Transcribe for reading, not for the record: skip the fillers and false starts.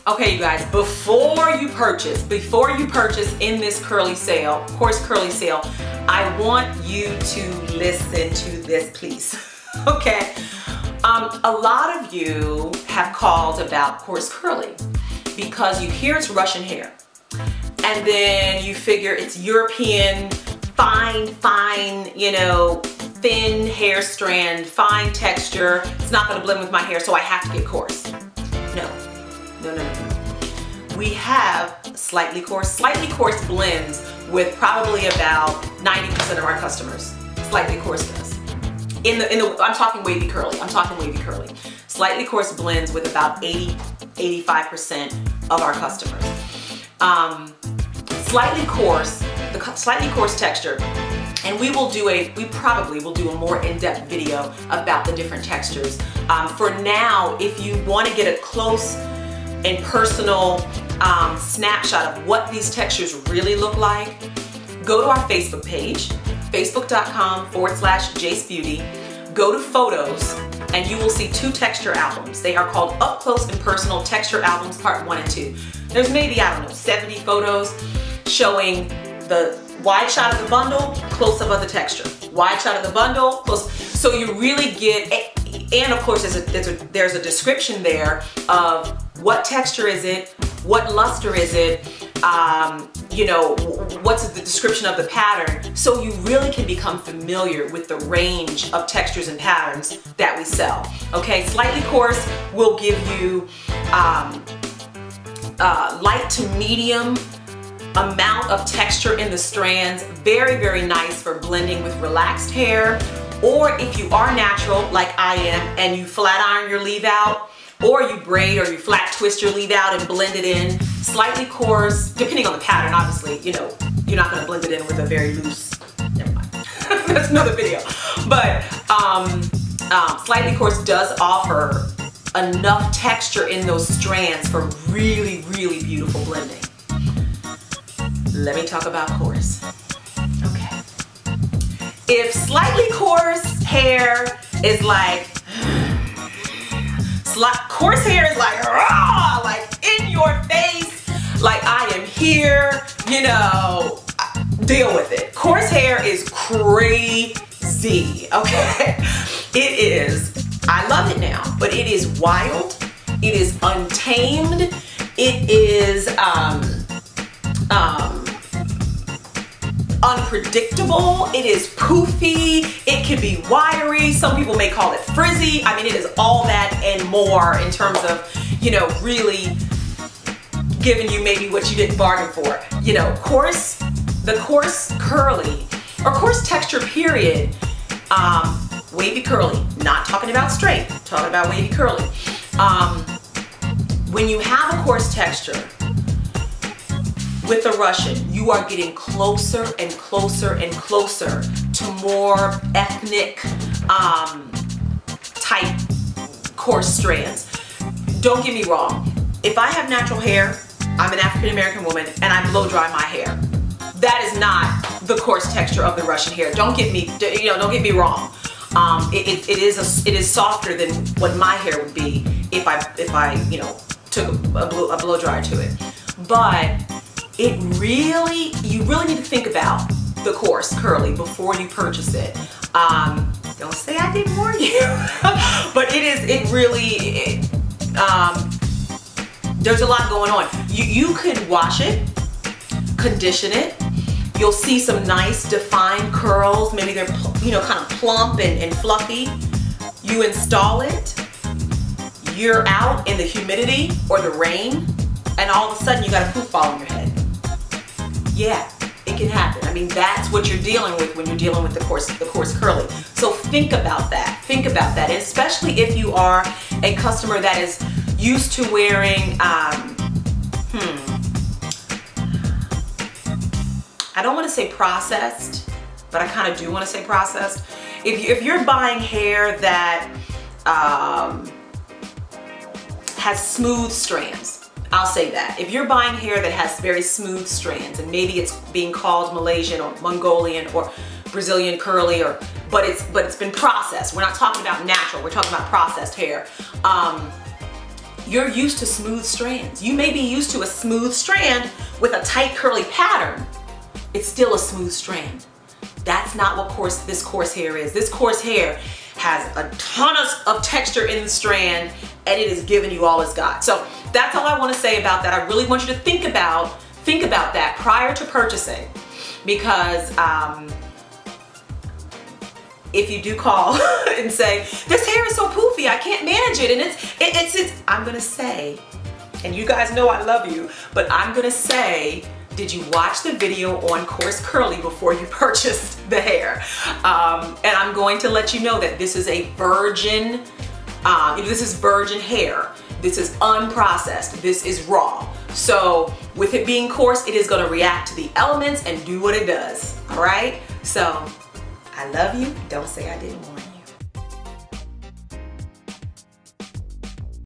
Okay, you guys, before you purchase in this curly sale, Coarse curly sale, I want you to listen to this, please. Okay, a lot of you have called about Coarse curly because you hear it's Russian hair, and then you figure it's European, fine, you know, thin hair strand, fine texture. It's not going to blend with my hair, so I have to get Coarse. No. We have slightly coarse. Slightly coarse blends with probably about 90% of our customers. Slightly coarse does. I'm talking wavy curly. Slightly coarse blends with about 80-85% of our customers. Slightly coarse texture. And we probably will do a more in-depth video about the different textures. For now, if you want to get a close and personal snapshot of what these textures really look like, go to our Facebook page, facebook.com/Jace Beauty. Go to photos and you will see 2 texture albums. They are called Up Close and Personal Texture Albums Part 1 and 2. There's maybe, I don't know, 70 photos showing the wide shot of the bundle, close up of the texture. Wide shot of the bundle, close. So you really get, and of course there's a description there of what texture is it, what luster is it, you know, what's the description of the pattern, so you really can become familiar with the range of textures and patterns that we sell. Okay, slightly coarse will give you light to medium amount of texture in the strands. Very nice for blending with relaxed hair, or if you are natural like I am and you flat iron your leave out, or you braid or you flat twist your leave out and blend it in. Slightly coarse, depending on the pattern, obviously, you know, you're not going to blend it in with a very loose, never mind. That's another video. But slightly coarse does offer enough texture in those strands for really beautiful blending. Let me talk about Coarse. Okay. If slightly coarse hair is like, Coarse hair is like, raw, like in your face, like I am here, you know, deal with it. Coarse hair is crazy, okay? It is, I love it now, but it is wild, it is untamed, it is unpredictable, it is poofy, it can be wiry, some people may call it frizzy. I mean, it is all that and more in terms of, you know, really giving you maybe what you didn't bargain for. You know, coarse, the coarse curly, or coarse texture period, wavy curly, not talking about straight, talking about wavy curly. When you have a coarse texture, with the Russian, you are getting closer and closer to more ethnic type coarse strands. Don't get me wrong. If I have natural hair, I'm an African American woman, and I blow dry my hair. That is not the coarse texture of the Russian hair. Don't get me, you know, don't get me wrong. It is softer than what my hair would be if I you know, took a blow dryer to it. But you really need to think about the coarse curly before you purchase it. Don't say I didn't warn you. But there's a lot going on. You could wash it, condition it. You'll see some nice defined curls. Maybe they're, you know, kind of plump and fluffy. You install it, you're out in the humidity or the rain, and all of a sudden you got a poof ball on your head. Yeah, it can happen. I mean, that's what you're dealing with when you're dealing with the coarse curly. So think about that. Think about that, and especially if you are a customer that is used to wearing, I don't want to say processed, but I kind of do want to say processed. If you're buying hair that has smooth strands, I'll say that. If you're buying hair that has very smooth strands, and maybe it's being called Malaysian or Mongolian or Brazilian curly, but it's been processed. We're not talking about natural, we're talking about processed hair. you're used to smooth strands. You may be used to a smooth strand with a tight curly pattern. It's still a smooth strand. That's not what this coarse hair is. This coarse hair has a ton of texture in the strand, and it is giving you all it's got. So that's all I want to say about that. I really want you to think about that prior to purchasing, because if you do call and say, this hair is so poofy, I can't manage it, and it's I'm gonna say, and you guys know I love you, but I'm gonna say, did you watch the video on Coarse Curly before you purchased the hair? And I'm going to let you know that this is a virgin, this is virgin hair. This is unprocessed. This is raw. So with it being coarse, it is going to react to the elements and do what it does. All right? So I love you. Don't say I didn't warn you.